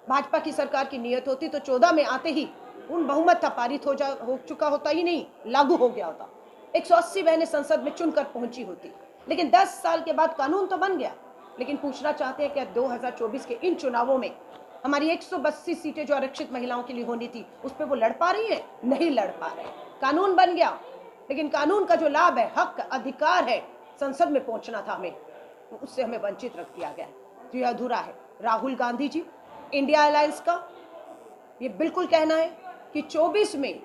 भाजपा की सरकार की नीयत होती तो 14 में आते ही उन बहुमत था, पारित हो चुका होता ही नहीं, लागू हो गया होता। 180 बहनें संसद में चुनकर पहुंची होती। लेकिन 10 साल के बाद कानून तो बन गया। लेकिन पूछना चाहते हैं कि 2024 के इन चुनावों में हमारी 132 सीटें जो आरक्षित महिलाओं के लिए होनी थी, उस पर वो लड़ पा रही है? नहीं लड़ पा रहे। कानून बन गया, लेकिन कानून का जो लाभ है, हक, अधिकार है, संसद में पहुंचना था हमें, तो उससे हमें वंचित रख दिया गया। तो यह अधूरा है। राहुल गांधी जी, इंडिया अलायंस का ये बिल्कुल कहना है कि 24 में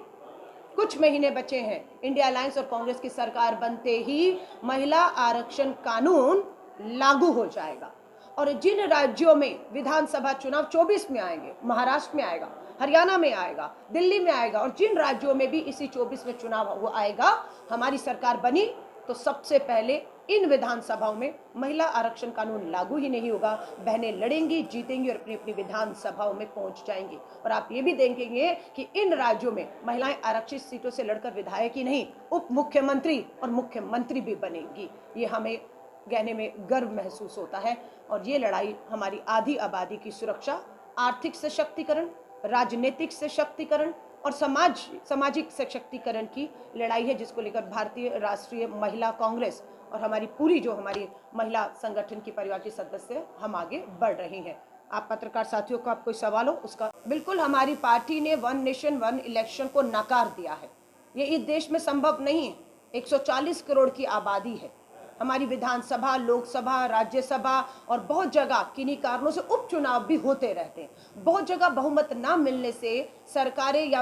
कुछ महीने बचे हैं, इंडिया अलायंस और कांग्रेस की सरकार बनते ही महिला आरक्षण कानून लागू हो जाएगा। और जिन राज्यों में विधानसभा चुनाव 24 में आएंगे, महाराष्ट्र में आएगा, हरियाणा में आएगा, दिल्ली में आएगा, और जिन राज्यों में भी इसी 24 में चुनाव वो आएगा, हमारी सरकार बनी तो सबसे पहले इन विधानसभाओं में महिला आरक्षण कानून लागू ही नहीं होगा। बहनें लड़ेंगी, जीतेंगी और अपनी अपनी विधानसभाओं में पहुंच जाएंगी। और आप ये भी देखेंगे कि इन राज्यों में महिलाएं आरक्षित सीटों से लड़कर विधायक ही नहीं, उप मुख्यमंत्री और मुख्यमंत्री भी बनेंगी। ये हमें कहने में गर्व महसूस होता है। और ये लड़ाई हमारी आधी आबादी की सुरक्षा, आर्थिक सशक्तिकरण, राजनीतिक सशक्तिकरण और सामाजिक सशक्तिकरण की लड़ाई है, जिसको लेकर भारतीय राष्ट्रीय महिला कांग्रेस और हमारी पूरी जो हमारी महिला संगठन की परिवार के सदस्य हम आगे बढ़ रही हैं। आप पत्रकार साथियों को आप कोई सवाल हो उसका? बिल्कुल, हमारी पार्टी ने वन नेशन वन इलेक्शन को नकार दिया है। ये इस देश में संभव नहीं है। 140 करोड़ की आबादी है। हमारी विधानसभा, लोकसभा, राज्यसभा और बहुत जगह किन्हीं कारणों से उपचुनाव भी होते रहते हैं। बहुत जगह बहुमत ना मिलने से सरकारें या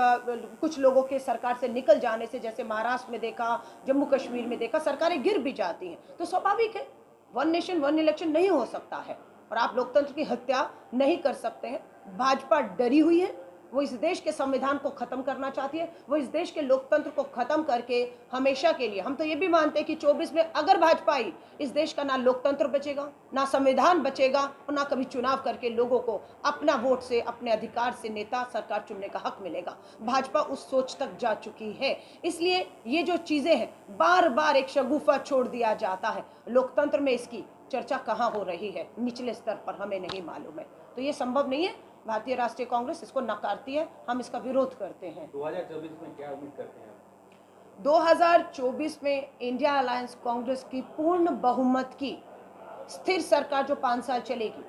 कुछ लोगों के सरकार से निकल जाने से, जैसे महाराष्ट्र में देखा, जम्मू कश्मीर में देखा, सरकारें गिर भी जाती हैं। तो स्वाभाविक है, वन नेशन वन इलेक्शन नहीं हो सकता है और आप लोकतंत्र की हत्या नहीं कर सकते हैं। भाजपा डरी हुई है, वो इस देश के संविधान को खत्म करना चाहती है, वो इस देश के लोकतंत्र को खत्म करके हमेशा के लिए, हम तो ये भी मानते हैं कि 24 में अगर भाजपा आई, इस देश का ना लोकतंत्र बचेगा, ना संविधान बचेगा और ना कभी चुनाव करके लोगों को अपना वोट से, अपने अधिकार से नेता सरकार चुनने का हक मिलेगा। भाजपा उस सोच तक जा चुकी है। इसलिए ये जो चीजें हैं, बार बार एक शगुफा छोड़ दिया जाता है। लोकतंत्र में इसकी चर्चा कहाँ हो रही है? निचले स्तर पर, हमें नहीं मालूम है। तो ये संभव नहीं है। भारतीय राष्ट्रीय कांग्रेस इसको नकारती है, हम इसका विरोध करते हैं। 2024 में क्या उम्मीद करते हैं? 2024 में इंडिया अलायंस कांग्रेस की पूर्ण बहुमत की स्थिर सरकार जो 5 साल चलेगी,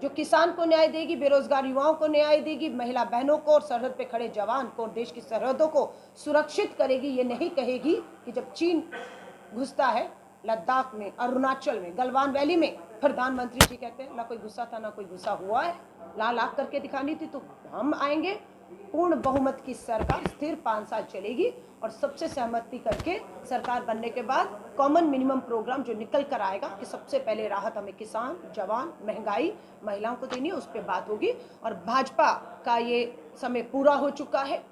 जो किसान को न्याय देगी, बेरोजगार युवाओं को न्याय देगी, महिला बहनों को और सरहद पे खड़े जवान को, देश की सरहदों को सुरक्षित करेगी। ये नहीं कहेगी कि जब चीन घुसता है लद्दाख में, अरुणाचल में, गलवान वैली में, प्रधानमंत्री जी कहते हैं ना कोई गुस्सा था ना कोई गुस्सा हुआ है, लाल आग करके दिखानी थी। तो हम आएंगे, पूर्ण बहुमत की सरकार स्थिर 5 साल चलेगी और सबसे सहमति करके सरकार बनने के बाद कॉमन मिनिमम प्रोग्राम जो निकल कर आएगा कि सबसे पहले राहत हमें किसान, जवान, महंगाई, महिलाओं को देनी है, उस पर बात होगी। और भाजपा का ये समय पूरा हो चुका है।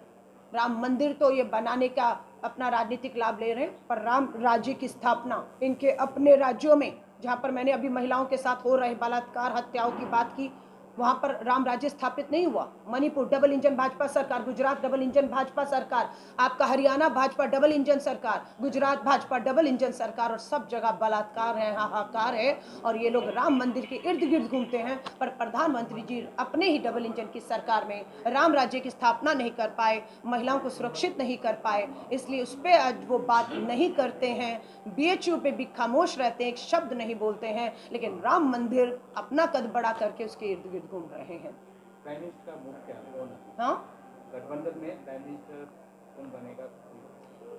राम मंदिर तो ये बनाने का अपना राजनीतिक लाभ ले रहे हैं, पर राम राज्य की स्थापना इनके अपने राज्यों में, जहाँ पर मैंने अभी महिलाओं के साथ हो रहे बलात्कार, हत्याओं की बात की, वहाँ पर राम राज्य स्थापित नहीं हुआ। मणिपुर डबल इंजन भाजपा सरकार, गुजरात डबल इंजन भाजपा सरकार, आपका हरियाणा भाजपा डबल इंजन सरकार, गुजरात भाजपा डबल इंजन सरकार, और सब जगह बलात्कार है, हाहाकार है। और ये लोग राम मंदिर के इर्द गिर्द घूमते हैं, पर प्रधानमंत्री जी अपने ही डबल इंजन की सरकार में राम राज्य की स्थापना नहीं कर पाए, महिलाओं को सुरक्षित नहीं कर पाए, इसलिए उस पर आज वो बात नहीं करते हैं। बीएचयू पे भी खामोश रहते हैं, एक शब्द नहीं बोलते हैं, लेकिन राम मंदिर अपना कद बड़ा करके उसके इर्द गिर्द घूम रहे हैं। प्राइम मिनिस्टर का मुख क्या है? हाँ, गठबंधन में प्राइम मिनिस्टर कौन बनेगा?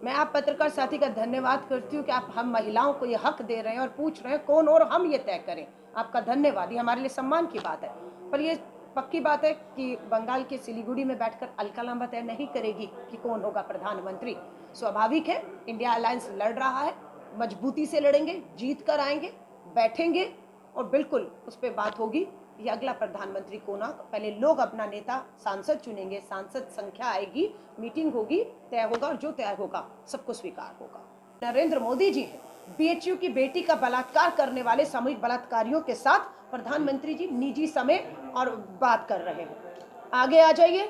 मैं आप पत्रकार साथी का धन्यवाद करती हूँ कि आप हम महिलाओं को ये हक दे रहे हैं और पूछ रहे हैं कौन, और हम ये तय करें। आपका धन्यवाद, ये हमारे लिए सम्मान की बात है। पर ये पक्की बात है कि बंगाल के सिलीगुड़ी में बैठकर अलका लांबा तय नहीं करेगी कि कौन होगा प्रधानमंत्री। स्वाभाविक है, इंडिया अलायंस लड़ रहा है, मजबूती से लड़ेंगे, जीत कर आएंगे, बैठेंगे और बिल्कुल उस पर बात होगी ये अगला प्रधानमंत्री कौन होगा। पहले लोग अपना नेता, सांसद चुनेंगे, सांसद संख्या आएगी, मीटिंग होगी, तय होगा, और जो तय होगा सबको स्वीकार होगा। नरेंद्र मोदी जी हैं, बीएचयू की बेटी का बलात्कार करने वाले सामूहिक बलात्कारियों के साथ प्रधानमंत्री जी निजी समय और बात कर रहे हैं। आगे आ जाइए,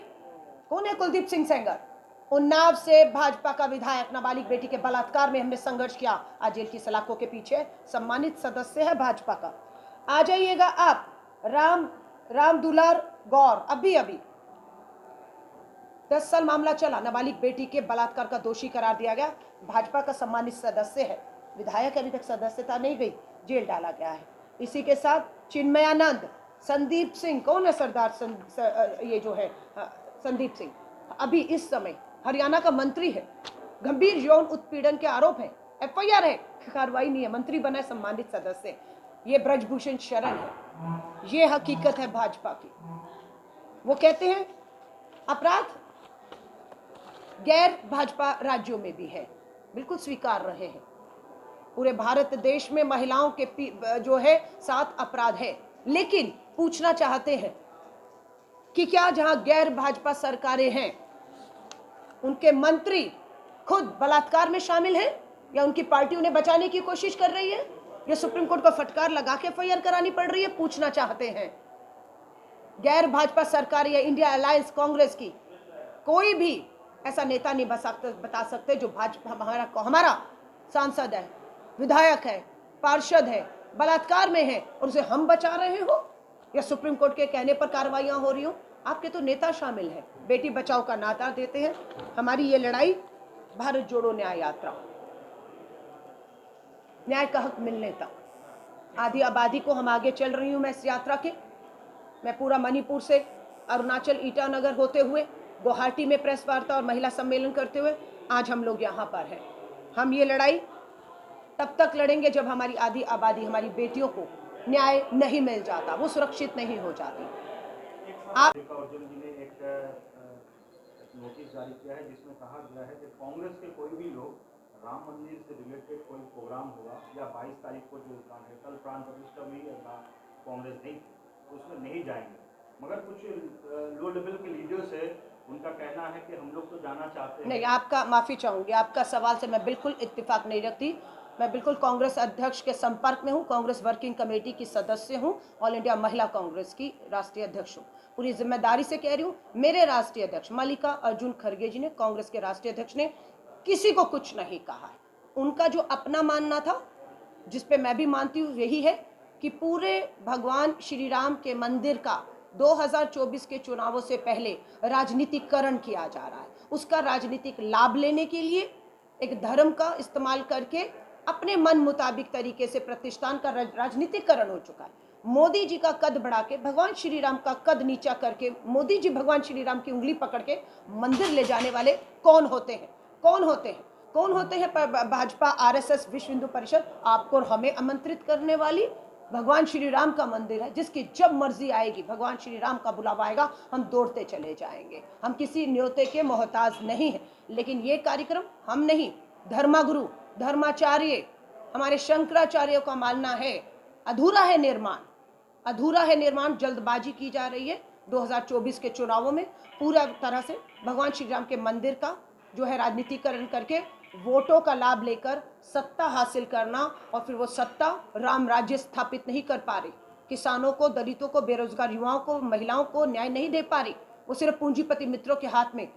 कौन है कुलदीप सिंह सेंगर? उन्नाव से भाजपा का विधायक, नाबालिग बेटी के बलात्कार में हमने संघर्ष किया, आज जेल की सलाखों के पीछे, सम्मानित सदस्य है भाजपा का। आ जाइएगा आप राम दुलार गौर अभी अभी 10 साल मामला चला, नाबालिग बेटी के बलात्कार का दोषी करार दिया गया, भाजपा का सम्मानित सदस्य है, विधायक अभी तक सदस्यता नहीं गई, जेल डाला गया है। इसी के साथ चिन्मयानंद, संदीप सिंह, कौन है सरदार ये जो है संदीप सिंह, अभी इस समय हरियाणा का मंत्री है, गंभीर यौन उत्पीड़न के आरोप है, एफआईआर है, कार्रवाई नहीं है, मंत्री बना है, सम्मानित सदस्य। ये ब्रजभूषण शरण है। ये हकीकत है भाजपा की। वो कहते हैं अपराध गैर भाजपा राज्यों में भी है, बिल्कुल स्वीकार रहे हैं। पूरे भारत देश में महिलाओं के जो है 7 अपराध है, लेकिन पूछना चाहते हैं कि क्या जहां गैर भाजपा सरकारें हैं उनके मंत्री खुद बलात्कार में शामिल हैं, या उनकी पार्टी उन्हें बचाने की कोशिश कर रही है, या सुप्रीम कोर्ट का फटकार लगा के एफआईआर करानी पड़ रही है? पूछना चाहते हैं। गैर भाजपा सरकार या इंडिया अलायंस कांग्रेस की कोई भी ऐसा नेता नहीं बता सकते जो भाजपा हमारा सांसद है, विधायक है, पार्षद है, बलात्कार में है और उसे हम बचा रहे हो, या सुप्रीम कोर्ट के कहने पर कार्रवाइयां हो रही हो। आपके तो नेता शामिल हैं, बेटी बचाओ का नारा देते हैं। हमारी ये लड़ाई भारत जोड़ो न्याय यात्रा, न्याय का हक मिलने तक। आधी आबादी को हम आगे चल रही हूं मैं इस यात्रा के। मैं पूरा मणिपुर से अरुणाचल ईटानगर होते हुए गुवाहाटी में प्रेस वार्ता और महिला सम्मेलन करते हुए आज हम लोग यहाँ पर हैं। हम ये लड़ाई तब तक लड़ेंगे जब हमारी आधी आबादी, हमारी बेटियों को न्याय नहीं मिल जाता, वो सुरक्षित नहीं हो जाती। अर्जुन जी ने एक नोटिस जारी किया है जिसमें कहा गया है कि कांग्रेस के कोई भी लोग राम मंदिर से रिलेटेड कोई प्रोग्राम होगा या 22 तारीख को जो कल प्राण प्रतिष्ठा हुई कांग्रेस नहीं, उसमें नहीं जाएंगे। मगर कुछ लो लेवल के लीडर्स है, उनका कहना है कि हम लोग तो जाना चाहते हैं। नहीं, आपका माफी चाहूंगी, आपका सवाल से मैं बिल्कुल इत्तेफाक नहीं रखती। मैं बिल्कुल कांग्रेस अध्यक्ष के संपर्क में हूं, कांग्रेस वर्किंग कमेटी की सदस्य हूं, ऑल इंडिया महिला कांग्रेस की राष्ट्रीय अध्यक्ष हूं। पूरी जिम्मेदारी से कह रही हूं, मेरे राष्ट्रीय अध्यक्ष मल्लिका अर्जुन खड़गे जी ने, कांग्रेस के राष्ट्रीय अध्यक्ष ने किसी को कुछ नहीं कहा है। उनका जो अपना मानना था, जिसपे मैं भी मानती हूँ, यही है कि पूरे भगवान श्री राम के मंदिर का 2024 के चुनावों से पहले राजनीतिकरण किया जा रहा है। उसका राजनीतिक लाभ लेने के लिए एक धर्म का इस्तेमाल करके अपने मन मुताबिक तरीके से प्रतिष्ठान का राजनीतिकरण हो चुका है। मोदी जी का कद बढ़ा के भगवान श्री राम का कद नीचा करके मोदी जी भगवान श्री राम की उंगली पकड़ के मंदिर ले जाने वाले कौन होते हैं? कौन होते हैं? कौन होते हैं? भाजपा, आरएसएस, विश्व हिंदू परिषद आपको और हमें आमंत्रित करने वाली भगवान श्री राम का मंदिर है, जिसकी जब मर्जी आएगी, भगवान श्री राम का बुलावा आएगा, हम दौड़ते चले जाएंगे। हम किसी न्योते के मोहताज नहीं हैं। लेकिन ये कार्यक्रम हम नहीं, धर्मगुरु, धर्माचार्य, हमारे शंकराचार्यों का मानना है अधूरा है निर्माण, अधूरा है निर्माण। जल्दबाजी की जा रही है 2024 के चुनावों में, पूरा तरह से भगवान श्री राम के मंदिर का जो है राजनीतिकरण करके वोटों का लाभ लेकर सत्ता हासिल करना, और फिर वो सत्ता राम राज्य स्थापित नहीं कर पा रही। किसानों को, दलितों को, बेरोजगार युवाओं को, महिलाओं को न्याय नहीं दे पा रही। वो सिर्फ पूंजीपति मित्रों के हाथ में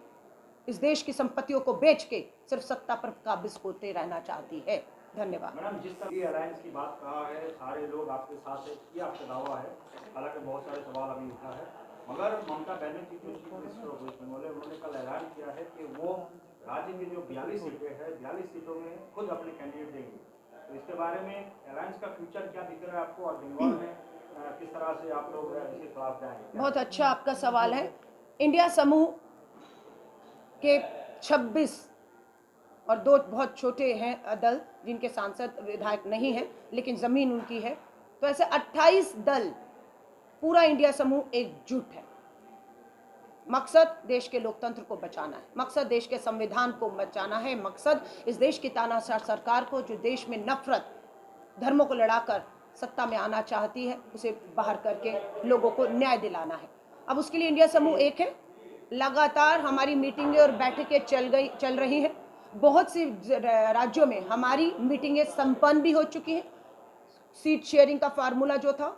इस देश की संपत्तियों को बेच के सिर्फ सत्ता पर काबिज होते रहना चाहती है। धन्यवाद। मैडम, जिस तरह की अलायंस की बात कहा है, सारे लोग आपके साथ है, ये आपका दावा है। हालांकि बहुत सारे सवाल अभी उठा है, मगर ममता बनर्जी जो chief minister of West Bengal, उन्होंने कल ऐलान किया है कि वो राज्य की जो 42 सीटें हैं, 42 सीटों में खुद अपने कैंडिडेट देंगे। तो इसके बारे में अलायंस का फ्यूचर क्या दिख रहा है आपको, और बंगाल में किस तरह से आप लोग इसके खिलाफ जाएंगे? बहुत अच्छा आपका सवाल है। इंडिया समूह के 26 और 2 बहुत छोटे हैं दल, जिनके सांसद विधायक नहीं हैं, लेकिन जमीन उनकी है। तो ऐसे 28 दल, पूरा इंडिया समूह एकजुट है। मकसद देश के लोकतंत्र को बचाना है, मकसद देश के संविधान को बचाना है, मकसद इस देश की तानाशाह सरकार को, जो देश में नफरत, धर्मों को लड़ाकर सत्ता में आना चाहती है, उसे बाहर करके लोगों को न्याय दिलाना है। अब उसके लिए इंडिया समूह एक है। लगातार हमारी मीटिंगें और बैठकें चल रही हैं। बहुत सी राज्यों में हमारी मीटिंगें संपन्न भी हो चुकी हैं। सीट शेयरिंग का फार्मूला जो था,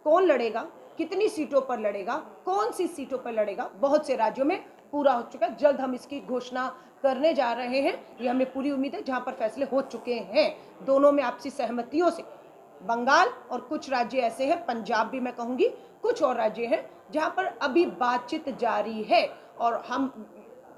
कौन लड़ेगा, कितनी सीटों पर लड़ेगा, कौन सी सीटों पर लड़ेगा, बहुत से राज्यों में पूरा हो चुका है। जल्द हम इसकी घोषणा करने जा रहे हैं। ये हमें पूरी उम्मीद है, जहां पर फैसले हो चुके हैं दोनों में आपसी सहमतियों से। बंगाल और कुछ राज्य ऐसे हैं, पंजाब भी मैं कहूँगी, कुछ और राज्य हैं जहाँ पर अभी बातचीत जारी है और हम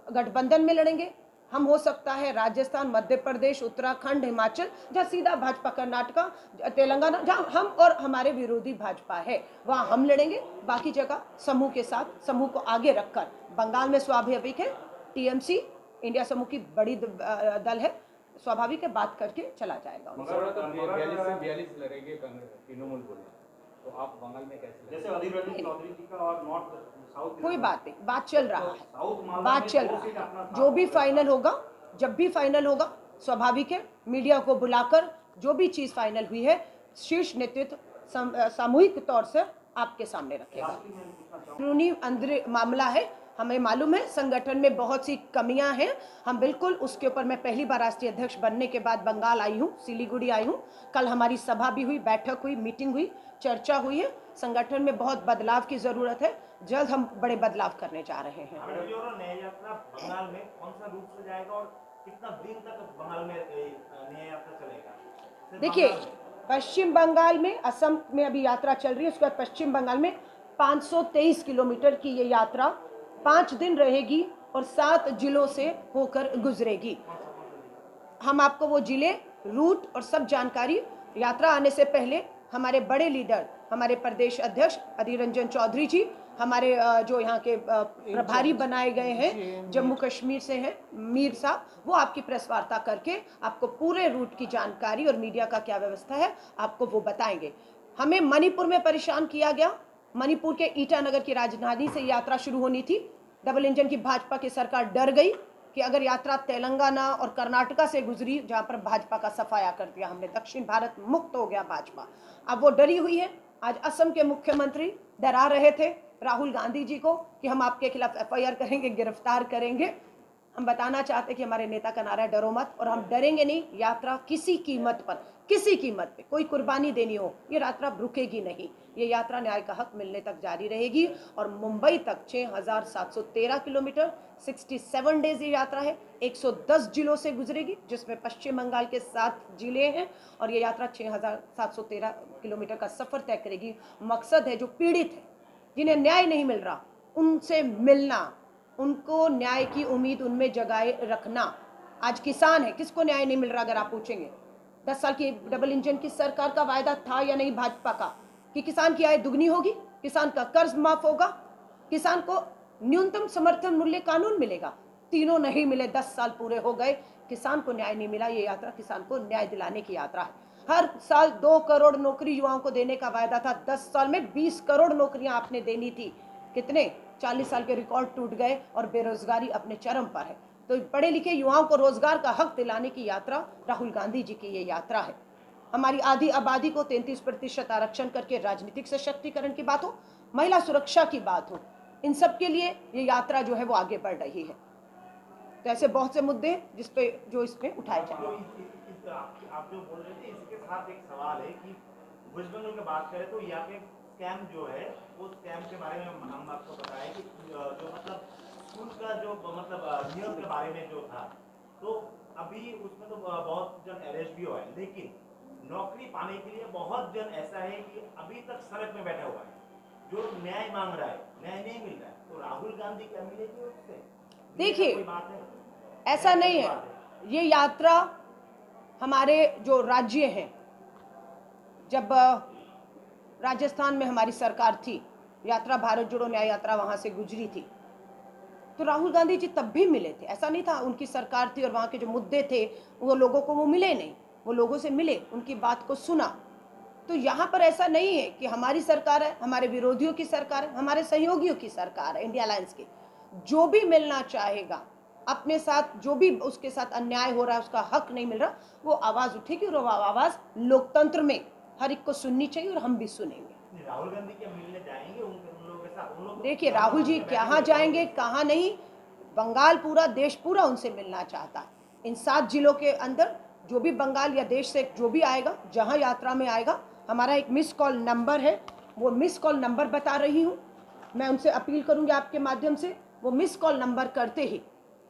गठबंधन में लड़ेंगे। हम हो सकता है राजस्थान, मध्य प्रदेश, उत्तराखंड, हिमाचल, जहाँ सीधा भाजपा, कर्नाटका, तेलंगाना, जहाँ हम और हमारे विरोधी भाजपा है वहाँ हम लड़ेंगे। बाकी जगह समूह के साथ, समूह को आगे रखकर, बंगाल में स्वाभाविक है टीएमसी इंडिया समूह की बड़ी दल है, स्वाभाविक है बात करके चला जाएगा। मगर तो 42 से 42 लड़ेंगे तृणमूल बोले, तो आप बंगाल में कैसे लड़ेंगे? जैसे अधीर रंजन चौधरी जी का और नॉर्थ साउथ कोई बात नहीं, बात चल रहा है, साउथ मालदा बात में चल 2 रहा सीट अपना है। था। जो भी फाइनल होगा, जब भी फाइनल होगा, स्वाभाविक है मीडिया को बुलाकर जो भी चीज फाइनल हुई है शीर्ष नेतृत्व सामूहिक तौर से आपके सामने रखेगा। कानूनी अंदर मामला है, हमें मालूम है संगठन में बहुत सी कमियां हैं, हम बिल्कुल उसके ऊपर, मैं पहली बार राष्ट्रीय अध्यक्ष बनने के बाद बंगाल आई हूँ, सिलीगुड़ी आई हूँ, कल हमारी सभा भी हुई, बैठक हुई, मीटिंग हुई, चर्चा हुई है। संगठन में बहुत बदलाव की जरूरत है, जल्द हम बड़े बदलाव करने जा रहे हैं। न्याय यात्रा बंगाल में कौन सा रूट से जाएगा और कितना दिन तक बंगाल में न्याय यात्रा चलेगा? देखिए, पश्चिम बंगाल में, असम में अभी यात्रा चल रही है, उसके बाद पश्चिम बंगाल में 523 किलोमीटर की ये यात्रा 5 दिन रहेगी और 7 जिलों से होकर गुजरेगी। हम आपको वो जिले, रूट और सब जानकारी यात्रा आने से पहले हमारे बड़े लीडर, हमारे प्रदेश अध्यक्ष अधीर रंजन चौधरी जी, हमारे जो यहाँ के प्रभारी बनाए गए हैं जम्मू कश्मीर से हैं, मीर साहब, वो आपकी प्रेस वार्ता करके आपको पूरे रूट की जानकारी और मीडिया का क्या व्यवस्था है आपको वो बताएंगे। हमें मणिपुर में परेशान किया गया, मणिपुर के ईटानगर की राजधानी से यात्रा शुरू होनी थी, डबल इंजन की भाजपा की सरकार डर गई कि अगर यात्रा तेलंगाना और कर्नाटका से गुजरी, जहां पर भाजपा का सफाया कर दिया हमने, दक्षिण भारत मुक्त हो गया भाजपा, अब वो डरी हुई है। आज असम के मुख्यमंत्री डरा रहे थे राहुल गांधी जी को कि हम आपके खिलाफ एफआईआर करेंगे, गिरफ्तार करेंगे। हम बताना चाहते कि हमारे नेता का नारा है डरो मत, और हम डरेंगे नहीं। यात्रा किसी कीमत पर, किसी कीमत पे, कोई कुर्बानी देनी हो, ये यात्रा रुकेगी नहीं। ये यात्रा न्याय का हक मिलने तक जारी रहेगी और मुंबई तक 6713 किलोमीटर, 67 डेज ये यात्रा है, 110 जिलों से गुजरेगी, जिसमें पश्चिम बंगाल के 7 जिले हैं और ये यात्रा 6713 किलोमीटर का सफर तय करेगी। मकसद है जो पीड़ित है, जिन्हें न्याय नहीं मिल रहा, उनसे मिलना, उनको न्याय की उम्मीद उनमें जगाए रखना। आज किसान है, किसको न्याय नहीं मिल रहा अगर आप पूछेंगे? 10 साल की डबल इंजन की सरकार का वायदा था या नहीं भाजपा का कि किसान की आय दुगनी होगी, किसान का कर्ज माफ होगा, किसान को न्यूनतम समर्थन मूल्य कानून मिलेगा। तीनों नहीं मिले, 10 साल पूरे हो गए, किसान को न्याय नहीं मिला। ये यात्रा किसान को न्याय दिलाने की यात्रा है। हर साल 2 करोड़ नौकरी युवाओं को देने का वायदा था, 10 साल में 20 करोड़ नौकरियां आपने देनी थी। कितने 40 साल के रिकॉर्ड टूट गए और बेरोजगारी अपने चरम पर है। तो पढ़े लिखे युवाओं को रोजगार का हक दिलाने की यात्रा राहुल गांधी जी की ये यात्रा है। हमारी आधी आबादी को 33% आरक्षण करके राजनीतिक सशक्तिकरण की बात हो, महिला सुरक्षा की बात हो, इन सब के लिए ये यात्रा जो है वो आगे बढ़ रही है। तो ऐसे बहुत से मुद्दे जिसपे जो इसमें उठाए जाएंगे। आप जो बोल रहे थे, इसके साथ एक सवाल है कि वेस्ट बंगाल की बात करें तो यहाँ पे स्कैम जो है, वो स्कैम के बारे में हम आपको बताएं कि जो मतलब स्कूल का जो मतलब नियम के बारे में जो था, तो अभी उसमें तो बहुत जन अरेस्ट भी हुआ है, लेकिन नौकरी पाने के लिए बहुत जन ऐसा है कि अभी तक सड़क में बैठा हुआ है, जो न्याय मांग रहा है, न्याय नहीं मिल रहा है। तो राहुल गांधी क्या मिलेगी उससे? देखिए, कोई बात है ऐसा नहीं है। ये यात्रा हमारे जो राज्य हैं, जब राजस्थान में हमारी सरकार थी, यात्रा भारत जोड़ो न्याय यात्रा वहां से गुजरी थी, तो राहुल गांधी जी तब भी मिले थे। ऐसा नहीं था उनकी सरकार थी और वहां के जो मुद्दे थे वो लोगों को वो मिले नहीं, वो लोगों से मिले, उनकी बात को सुना। तो यहाँ पर ऐसा नहीं है कि हमारी सरकार है, हमारे विरोधियों की सरकार है, हमारे सहयोगियों की सरकार है, इंडिया अलायंस की। जो भी मिलना चाहेगा अपने साथ, जो भी उसके साथ अन्याय हो रहा है, उसका हक नहीं मिल रहा, वो आवाज उठेगी और वो आवाज लोकतंत्र में हर एक को सुननी चाहिए और हम भी सुनेंगे। राहुल गांधी क्या मिलने जाएंगे उन लोगों के साथ? उन लोग देखिए, राहुल जी कहाँ जाएंगे कहाँ नहीं, बंगाल पूरा देश पूरा उनसे मिलना चाहता है। इन 7 जिलों के अंदर जो भी बंगाल या देश से जो भी आएगा, जहाँ यात्रा में आएगा, हमारा एक मिस कॉल नंबर है, वो मिस कॉल नंबर बता रही हूँ, मैं उनसे अपील करूँगी आपके माध्यम से, वो मिस कॉल नंबर करते ही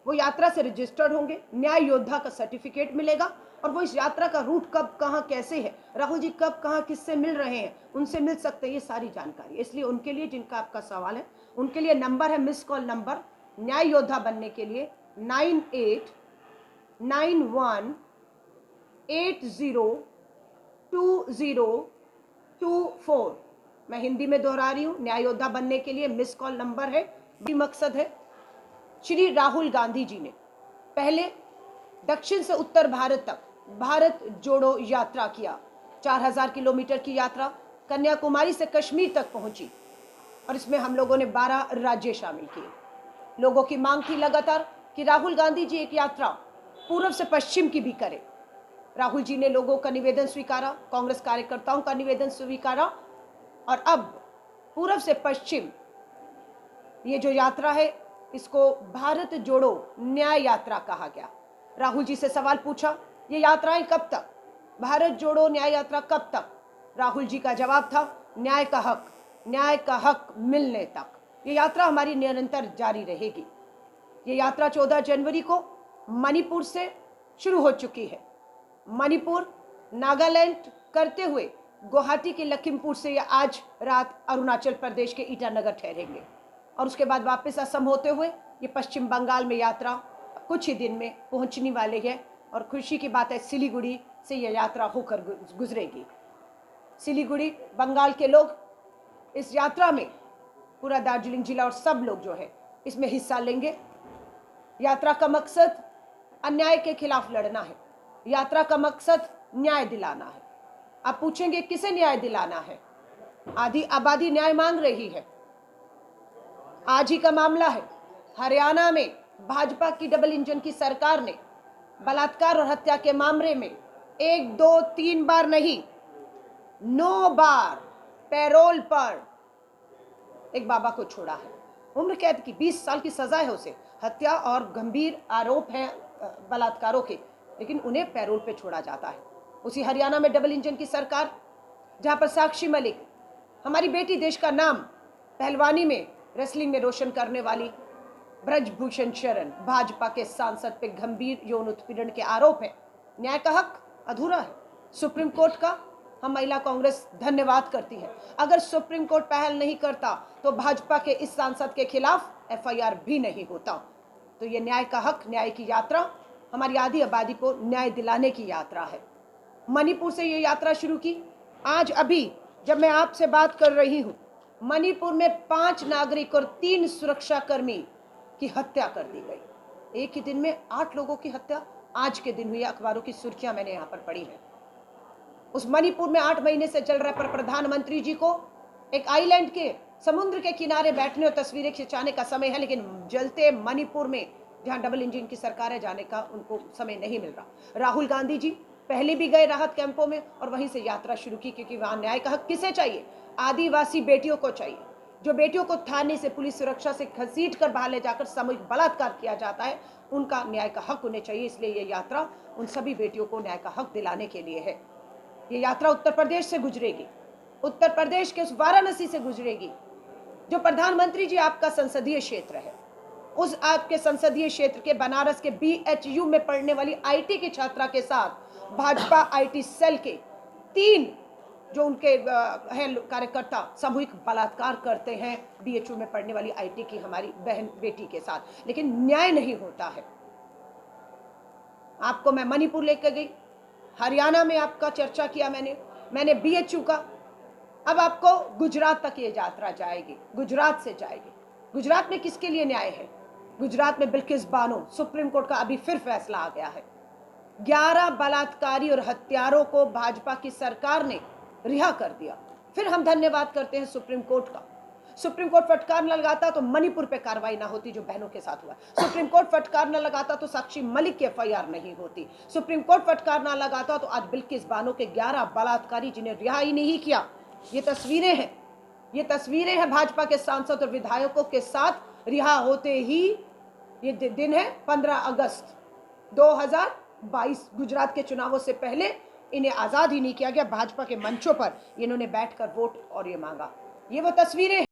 वो यात्रा से रजिस्टर्ड होंगे, न्याय योद्धा का सर्टिफिकेट मिलेगा और वो इस यात्रा का रूट कब कहाँ कैसे है, राहुल जी कब कहाँ किससे मिल रहे हैं, उनसे मिल सकते हैं, ये सारी जानकारी। इसलिए उनके लिए जिनका आपका सवाल है, उनके लिए नंबर है, मिस कॉल नंबर न्याय योद्धा बनने के लिए 9891802024। मैं हिंदी में दोहरा रही हूँ, न्याय योद्धा बनने के लिए मिस कॉल नंबर है। मकसद है, श्री राहुल गांधी जी ने पहले दक्षिण से उत्तर भारत तक भारत जोड़ो यात्रा किया। 4000 किलोमीटर की यात्रा कन्याकुमारी से कश्मीर तक पहुंची और इसमें हम लोगों ने 12 राज्य शामिल किए। लोगों की मांग थी लगातार कि राहुल गांधी जी एक यात्रा पूर्व से पश्चिम की भी करें। राहुल जी ने लोगों का निवेदन स्वीकारा, कांग्रेस कार्यकर्ताओं का निवेदन स्वीकारा और अब पूर्व से पश्चिम ये जो यात्रा है इसको भारत जोड़ो न्याय यात्रा कहा गया। राहुल जी से सवाल पूछा, ये यात्राएं कब तक, भारत जोड़ो न्याय यात्रा कब तक? राहुल जी का जवाब था, न्याय का हक मिलने तक। ये यात्रा हमारी निरंतर जारी रहेगी। ये यात्रा 14 जनवरी को मणिपुर से शुरू हो चुकी है। मणिपुर, नागालैंड करते हुए गुवाहाटी के लखीमपुर से ये आज रात अरुणाचल प्रदेश के ईटानगर ठहरेंगे और उसके बाद वापस असम होते हुए ये पश्चिम बंगाल में यात्रा कुछ ही दिन में पहुंचने वाली है। और खुशी की बात है, सिलीगुड़ी से यह यात्रा होकर गुजरेगी। सिलीगुड़ी, बंगाल के लोग इस यात्रा में, पूरा दार्जिलिंग जिला और सब लोग जो है इसमें हिस्सा लेंगे। यात्रा का मकसद अन्याय के खिलाफ लड़ना है। यात्रा का मकसद न्याय दिलाना है। आप पूछेंगे किसे न्याय दिलाना है? आधी आबादी न्याय मांग रही है। आज ही का मामला है, हरियाणा में भाजपा की डबल इंजन की सरकार ने बलात्कार और हत्या के मामले में 1, 2, 3 बार नहीं, 9 बार पैरोल पर एक बाबा को छोड़ा है। उम्र कैद की 20 साल की सजा है उसे, हत्या और गंभीर आरोप हैं बलात्कारों के, लेकिन उन्हें पैरोल पे छोड़ा जाता है। उसी हरियाणा में डबल इंजन की सरकार, जहां पर साक्षी मलिक, हमारी बेटी, देश का नाम पहलवानी में, रेसलिंग में रोशन करने वाली ब्रजभूषण शरण, भाजपा के सांसद पे गंभीर यौन उत्पीड़न के आरोप है। न्याय का हक अधूरा है। सुप्रीम कोर्ट का हम महिला कांग्रेस धन्यवाद करती है। अगर सुप्रीम कोर्ट पहल नहीं करता तो भाजपा के इस सांसद के खिलाफ FIR भी नहीं होता। तो ये न्याय का हक, न्याय की यात्रा हमारी आधी आबादी को न्याय दिलाने की यात्रा है। मणिपुर से ये यात्रा शुरू की। आज अभी जब मैं आपसे बात कर रही हूँ, मणिपुर में 5 नागरिक और 3 सुरक्षाकर्मी की हत्या कर दी गई। एक ही दिन में 8 लोगों की हत्या आज के दिन हुई। अखबारों की सुर्खियां मैंने यहाँ पर पढ़ी हैं। उस मणिपुर में 8 महीने से चल रहा पर प्रधानमंत्री जी को एक आइलैंड के समुद्र के किनारे बैठने और तस्वीरें खिंचाने का समय है, लेकिन जलते मणिपुर में जहां डबल इंजन की सरकार है जाने का उनको समय नहीं मिल रहा। राहुल गांधी जी पहले भी गए राहत कैंपों में और वहीं से यात्रा शुरू की, क्योंकि वहां न्याय का हक किसे चाहिए? आदिवासी बेटियों को चाहिए। जो बेटियों को थाने से, पुलिस सुरक्षा से घसीट कर बाहर ले जाकर सामूहिक बलात्कार किया जाता है, उनका न्याय का हक उन्हें चाहिए। इसलिए ये यात्रा उन सभी बेटियों को न्याय का हक दिलाने के लिए है। ये यात्रा उत्तर प्रदेश से गुजरेगी, उत्तर प्रदेश के उस वाराणसी से गुजरेगी जो प्रधानमंत्री जी आपका संसदीय क्षेत्र है। उस आपके संसदीय क्षेत्र के बनारस के BHU में पढ़ने वाली IT की छात्रा के साथ भाजपा IT सेल के 3 जो उनके हैं कार्यकर्ता सामूहिक बलात्कार करते हैं BHU में पढ़ने वाली IT की हमारी बहन बेटी के साथ, लेकिन न्याय नहीं होता है। आपको मैं मणिपुर लेकर गई, हरियाणा में आपका चर्चा किया मैंने BHU का। अब आपको गुजरात तक ये यात्रा जाएगी, गुजरात से जाएगी। गुजरात में किसके लिए न्याय है? गुजरात में बिल्किस बानो, सुप्रीम कोर्ट का अभी फिर फैसला आ गया है। 11 बलात्कारी और हत्यारों को भाजपा की सरकार ने रिहा कर दिया। फिर हम धन्यवाद करते हैं सुप्रीम कोर्ट का। सुप्रीम कोर्ट फटकार न लगाता तो मणिपुर पे कार्रवाई ना होती जो बहनों के साथ हुआ। सुप्रीम कोर्ट फटकार न लगाता तो साक्षी मलिक की FIR नहीं होती। सुप्रीम कोर्ट फटकार न लगाता तो आज बिल्किस बानो के 11 बलात्कारी जिन्हें रिहा ही नहीं किया। ये तस्वीरें हैं, ये तस्वीरें हैं भाजपा के सांसद और विधायकों के साथ रिहा होते ही। ये दिन है 15 अगस्त 2022। गुजरात के चुनावों से पहले इन्हें आजाद ही नहीं किया गया। भाजपा के मंचों पर इन्होंने बैठकर वोट और ये मांगा। ये वो तस्वीरें